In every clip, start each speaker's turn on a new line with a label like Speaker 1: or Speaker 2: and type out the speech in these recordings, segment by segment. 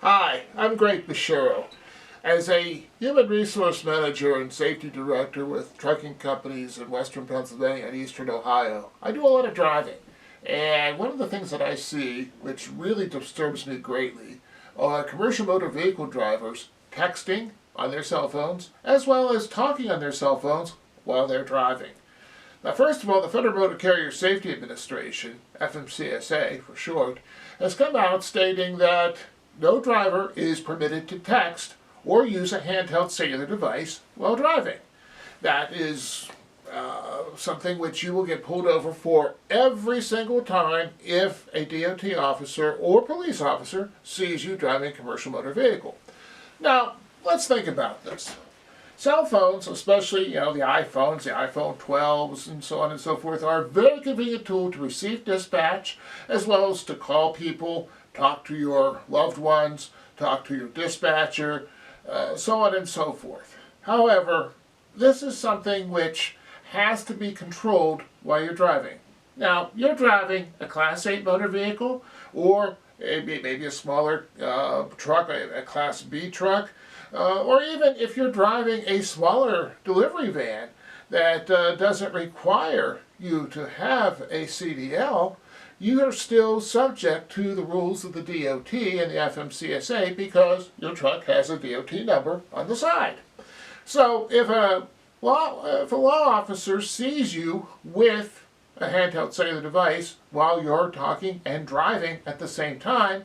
Speaker 1: Hi, I'm Beshero. As a human resource manager and safety director with trucking companies in western Pennsylvania and eastern Ohio, I do a lot of driving. And one of the things that I see, which really disturbs me greatly, are commercial motor vehicle drivers texting on their cell phones as well as talking on their cell phones while they're driving. Now, first of all, the Federal Motor Carrier Safety Administration, FMCSA for short, has come out stating that no driver is permitted to text or use a handheld cellular device while driving. That is something which you will get pulled over for every single time if a DOT officer or police officer sees you driving a commercial motor vehicle. Now, let's think about this. Cell phones, especially the iPhones, the iPhone 12s, and so on and so forth, are a very convenient tool to receive dispatch, as well as to call people, talk to your loved ones, talk to your dispatcher, so on and so forth. However, this is something which has to be controlled while you're driving. Now, you're driving a Class 8 motor vehicle, or maybe a smaller truck, a Class B truck, or even if you're driving a smaller delivery van that doesn't require you to have a CDL, you are still subject to the rules of the DOT and the FMCSA because your truck has a DOT number on the side. So if a law officer sees you with a handheld cellular device while you're talking and driving at the same time,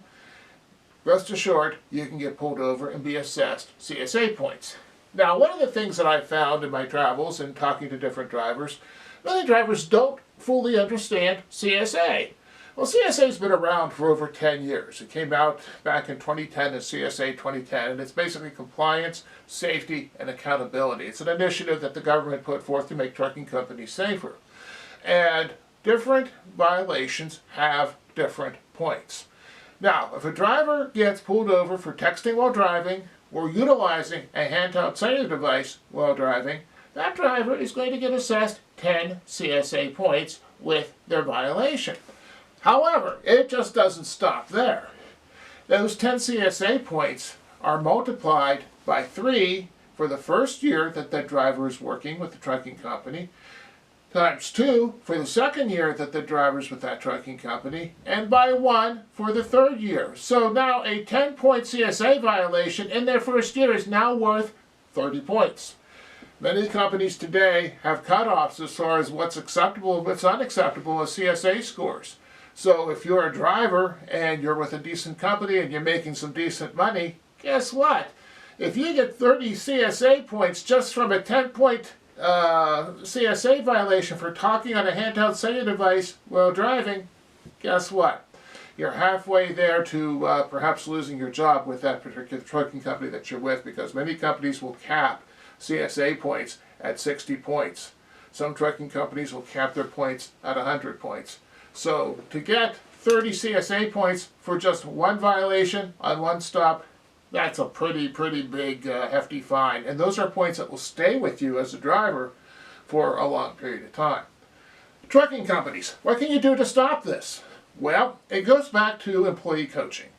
Speaker 1: rest assured you can get pulled over and be assessed CSA points. Now, one of the things that I've found in my travels and talking to different drivers, many drivers don't fully understand CSA. Well, CSA has been around for over 10 years. It came out back in 2010 as CSA 2010, and it's basically compliance, safety, and accountability. It's an initiative that the government put forth to make trucking companies safer. And different violations have different points. Now, if a driver gets pulled over for texting while driving or utilizing a handheld cellular device while driving, that driver is going to get assessed 10 CSA points with their violation. However, it just doesn't stop there. Those 10 CSA points are multiplied by 3 for the first year that the driver is working with the trucking company, times 2 for the second year that the driver is with that trucking company, and by 1 for the third year. So now a 10-point CSA violation in their first year is now worth 30 points. Many companies today have cutoffs as far as what's acceptable and what's unacceptable as CSA scores. So if you're a driver and you're with a decent company and you're making some decent money, guess what? If you get 30 CSA points just from a 10-point CSA violation for talking on a handheld cellular device while driving, guess what? You're halfway there to perhaps losing your job with that particular trucking company that you're with, because many companies will cap CSA points at 60 points. Some trucking companies will cap their points at 100 points. So to get 30 CSA points for just one violation on one stop, that's a pretty big, hefty fine. And those are points that will stay with you as a driver for a long period of time. Trucking companies, what can you do to stop this? Well, it goes back to employee coaching.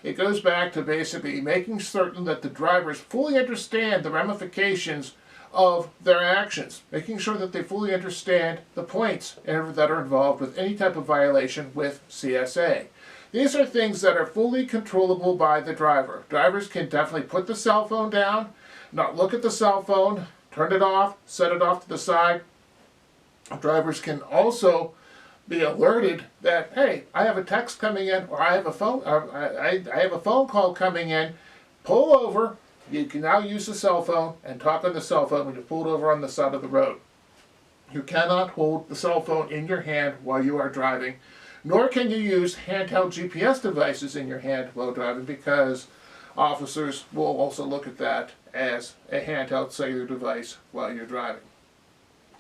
Speaker 1: It goes back to basically making certain that the drivers fully understand the ramifications of their actions, making sure that they fully understand the points that are involved with any type of violation with CSA. These are things that are fully controllable by the driver. Drivers can definitely put the cell phone down, not look at the cell phone, turn it off, set it off to the side. Drivers can also be alerted that, hey, I have a text coming in, or I have a phone call coming in. Pull over. You can now use the cell phone and talk on the cell phone when you're pulled over on the side of the road. You cannot hold the cell phone in your hand while you are driving, nor can you use handheld GPS devices in your hand while driving, because officers will also look at that as a handheld cellular device while you're driving.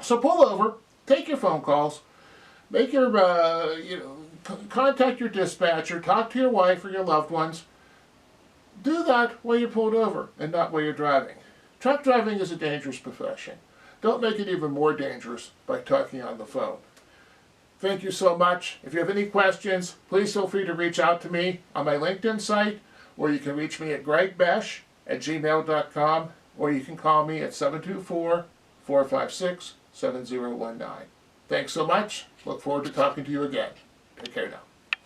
Speaker 1: So pull over, take your phone calls, make your, contact your dispatcher, talk to your wife or your loved ones. Do that while you're pulled over and not while you're driving. Truck driving is a dangerous profession. Don't make it even more dangerous by talking on the phone. Thank you so much. If you have any questions, please feel free to reach out to me on my LinkedIn site or you can reach me at gregbesh@gmail.com, or you can call me at 724-456-7019. Thanks so much. Look forward to talking to you again. Take care now.